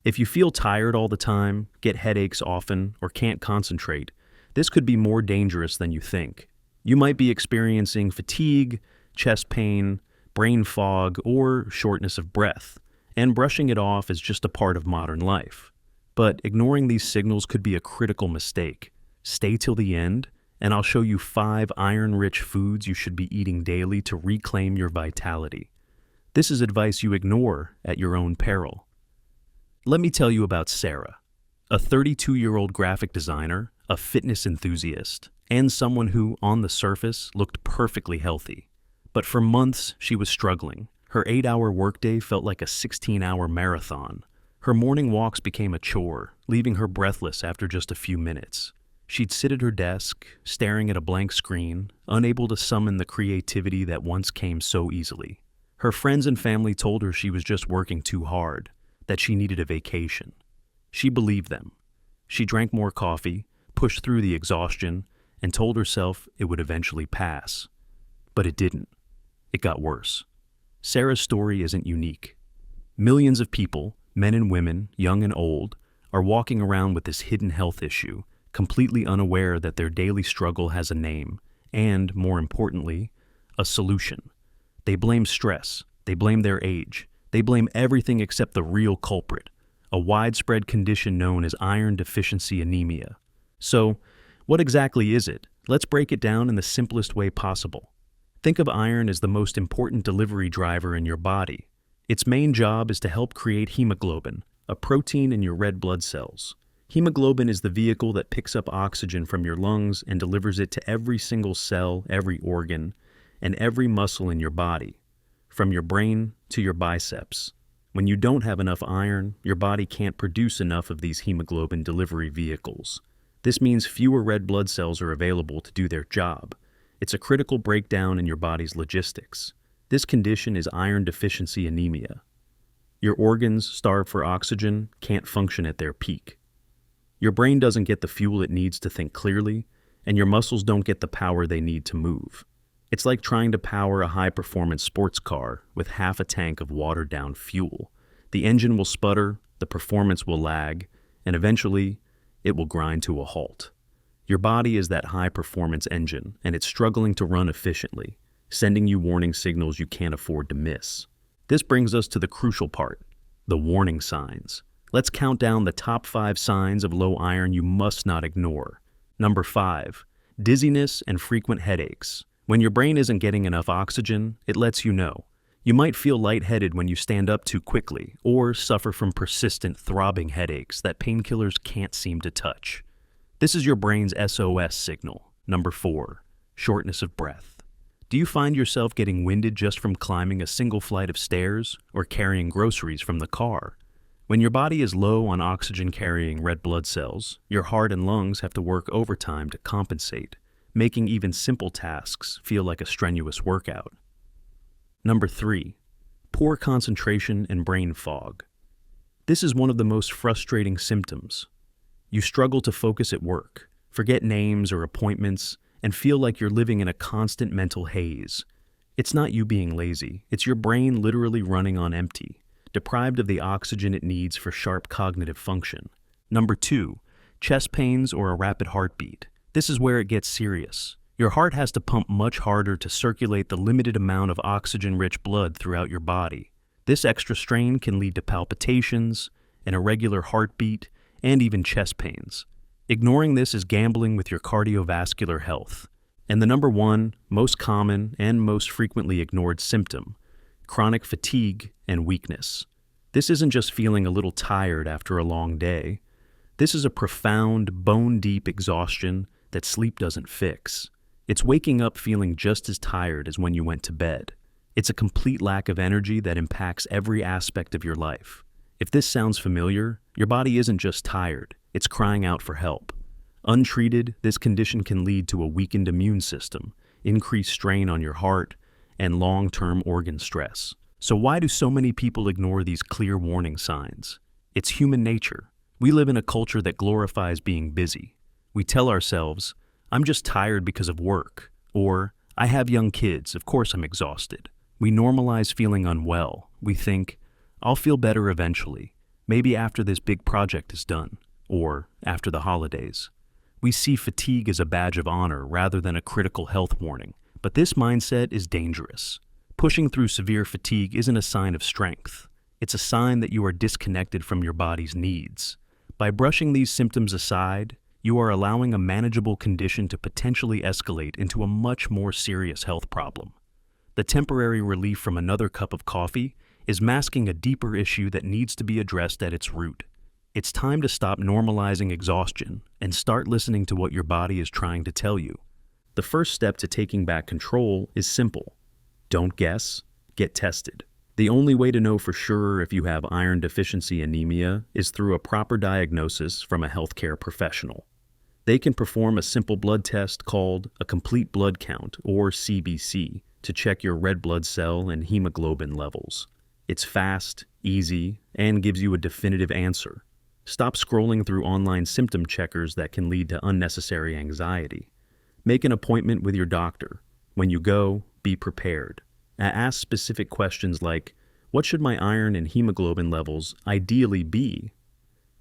If you feel tired all the time, get headaches often, or can't concentrate, this could be more dangerous than you think. You might be experiencing fatigue, chest pain, brain fog, or shortness of breath, and brushing it off is just a part of modern life. But ignoring these signals could be a critical mistake. Stay till the end, and I'll show you 5 iron-rich foods you should be eating daily to reclaim your vitality. This is advice you ignore at your own peril. Let me tell you about Sarah, a 32-year-old graphic designer, a fitness enthusiast, and someone who, on the surface, looked perfectly healthy. But for months, she was struggling. Her 8-hour workday felt like a 16-hour marathon. Her morning walks became a chore, leaving her breathless after just a few minutes. She'd sit at her desk, staring at a blank screen, unable to summon the creativity that once came so easily. Her friends and family told her she was just working too hard, that she needed a vacation. She believed them. She drank more coffee, pushed through the exhaustion, and told herself it would eventually pass. But it didn't. It got worse. Sarah's story isn't unique. Millions of people, men and women, young and old, are walking around with this hidden health issue, completely unaware that their daily struggle has a name, and, more importantly, a solution. They blame stress, they blame their age, they blame everything except the real culprit, a widespread condition known as iron deficiency anemia. So, what exactly is it? Let's break it down in the simplest way possible. Think of iron as the most important delivery driver in your body. Its main job is to help create hemoglobin, a protein in your red blood cells. Hemoglobin is the vehicle that picks up oxygen from your lungs and delivers it to every single cell, every organ, and every muscle in your body, from your brain to your biceps. When you don't have enough iron, your body can't produce enough of these hemoglobin delivery vehicles. This means fewer red blood cells are available to do their job. It's a critical breakdown in your body's logistics. This condition is iron deficiency anemia. Your organs, starved for oxygen, can't function at their peak. Your brain doesn't get the fuel it needs to think clearly, and your muscles don't get the power they need to move. It's like trying to power a high-performance sports car with half a tank of watered-down fuel. The engine will sputter, the performance will lag, and eventually, it will grind to a halt. Your body is that high-performance engine, and it's struggling to run efficiently, sending you warning signals you can't afford to miss. This brings us to the crucial part, the warning signs. Let's count down the top 5 signs of low iron you must not ignore. Number 5, dizziness and frequent headaches. When your brain isn't getting enough oxygen, it lets you know. You might feel lightheaded when you stand up too quickly, or suffer from persistent throbbing headaches that painkillers can't seem to touch. This is your brain's SOS signal. Number 4, shortness of breath. Do you find yourself getting winded just from climbing a single flight of stairs or carrying groceries from the car? When your body is low on oxygen-carrying red blood cells, your heart and lungs have to work overtime to compensate, making even simple tasks feel like a strenuous workout. Number 3, poor concentration and brain fog. This is one of the most frustrating symptoms. You struggle to focus at work, forget names or appointments, and feel like you're living in a constant mental haze. It's not you being lazy, it's your brain literally running on empty, deprived of the oxygen it needs for sharp cognitive function. Number 2, chest pains or a rapid heartbeat. This is where it gets serious. Your heart has to pump much harder to circulate the limited amount of oxygen-rich blood throughout your body. This extra strain can lead to palpitations, an irregular heartbeat, and even chest pains. Ignoring this is gambling with your cardiovascular health. And the number 1, most common and most frequently ignored symptom, chronic fatigue and weakness. This isn't just feeling a little tired after a long day. This is a profound, bone-deep exhaustion that sleep doesn't fix. It's waking up feeling just as tired as when you went to bed. It's a complete lack of energy that impacts every aspect of your life. If this sounds familiar, your body isn't just tired, it's crying out for help. Untreated, this condition can lead to a weakened immune system, increased strain on your heart, and long-term organ stress. So why do so many people ignore these clear warning signs? It's human nature. We live in a culture that glorifies being busy. We tell ourselves, I'm just tired because of work, or I have young kids, of course I'm exhausted. We normalize feeling unwell. We think, I'll feel better eventually. Maybe after this big project is done, or after the holidays. We see fatigue as a badge of honor rather than a critical health warning, but this mindset is dangerous. Pushing through severe fatigue isn't a sign of strength. It's a sign that you are disconnected from your body's needs. By brushing these symptoms aside, you are allowing a manageable condition to potentially escalate into a much more serious health problem. The temporary relief from another cup of coffee is masking a deeper issue that needs to be addressed at its root. It's time to stop normalizing exhaustion and start listening to what your body is trying to tell you. The first step to taking back control is simple. Don't guess, get tested. The only way to know for sure if you have iron deficiency anemia is through a proper diagnosis from a healthcare professional. They can perform a simple blood test called a complete blood count, or CBC, to check your red blood cell and hemoglobin levels. It's fast, easy, and gives you a definitive answer. Stop scrolling through online symptom checkers that can lead to unnecessary anxiety. Make an appointment with your doctor. When you go, be prepared. Ask specific questions like, what should my iron and hemoglobin levels ideally be?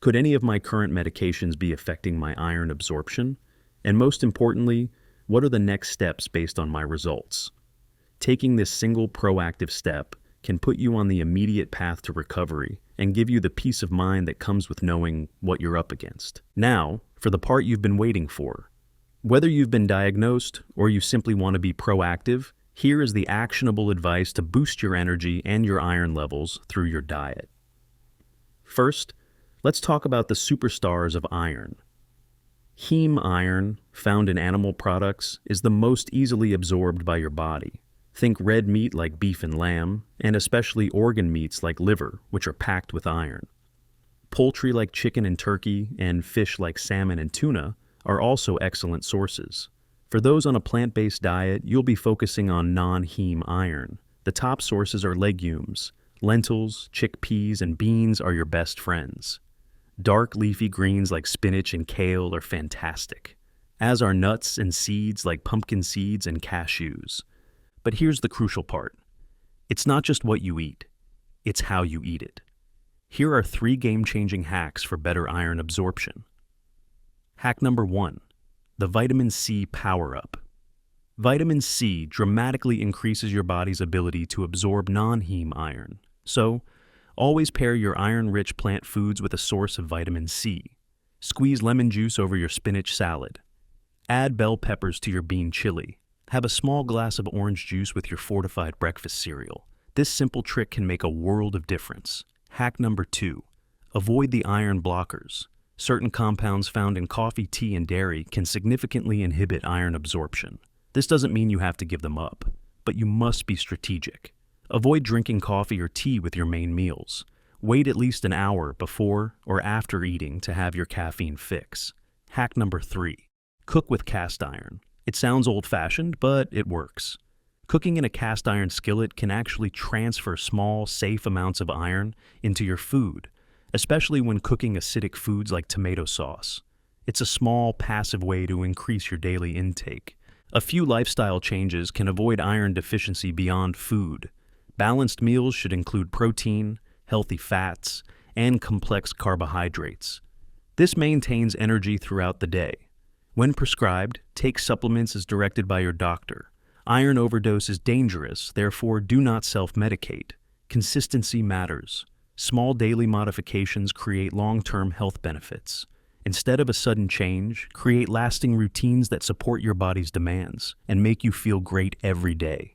Could any of my current medications be affecting my iron absorption? And most importantly, what are the next steps based on my results? Taking this single proactive step can put you on the immediate path to recovery and give you the peace of mind that comes with knowing what you're up against. Now, for the part you've been waiting for. Whether you've been diagnosed or you simply want to be proactive, here is the actionable advice to boost your energy and your iron levels through your diet. First, let's talk about the superstars of iron. Heme iron, found in animal products, is the most easily absorbed by your body. Think red meat like beef and lamb, and especially organ meats like liver, which are packed with iron. Poultry like chicken and turkey, and fish like salmon and tuna are also excellent sources. For those on a plant-based diet, you'll be focusing on non-heme iron. The top sources are legumes. Lentils, chickpeas, and beans are your best friends. Dark leafy greens like spinach and kale are fantastic, as are nuts and seeds like pumpkin seeds and cashews. But here's the crucial part. It's not just what you eat, it's how you eat it. Here are 3 game-changing hacks for better iron absorption. Hack number 1, the vitamin C power-up. Vitamin C dramatically increases your body's ability to absorb non-heme iron. So, always pair your iron-rich plant foods with a source of vitamin C. Squeeze lemon juice over your spinach salad. Add bell peppers to your bean chili. Have a small glass of orange juice with your fortified breakfast cereal. This simple trick can make a world of difference. Hack number 2, avoid the iron blockers. Certain compounds found in coffee, tea, and dairy can significantly inhibit iron absorption. This doesn't mean you have to give them up, but you must be strategic. Avoid drinking coffee or tea with your main meals. Wait at least an hour before or after eating to have your caffeine fix. Hack number 3, cook with cast iron. It sounds old-fashioned, but it works. Cooking in a cast iron skillet can actually transfer small, safe amounts of iron into your food, especially when cooking acidic foods like tomato sauce. It's a small, passive way to increase your daily intake. A few lifestyle changes can avoid iron deficiency beyond food. Balanced meals should include protein, healthy fats, and complex carbohydrates. This maintains energy throughout the day. When prescribed, take supplements as directed by your doctor. Iron overdose is dangerous, therefore do not self-medicate. Consistency matters. Small daily modifications create long-term health benefits. Instead of a sudden change, create lasting routines that support your body's demands and make you feel great every day.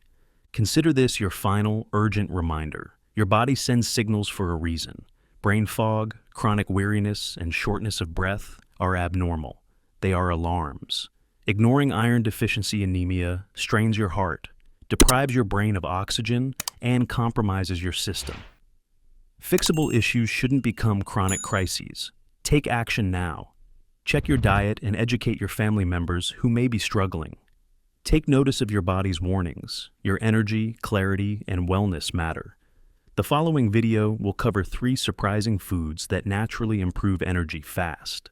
Consider this your final, urgent reminder. Your body sends signals for a reason. Brain fog, chronic weariness, and shortness of breath are abnormal. They are alarms. Ignoring iron deficiency anemia strains your heart, deprives your brain of oxygen, and compromises your system. Fixable issues shouldn't become chronic crises. Take action now. Check your diet and educate your family members who may be struggling. Take notice of your body's warnings. Your energy, clarity, and wellness matter. The following video will cover 3 surprising foods that naturally improve energy fast.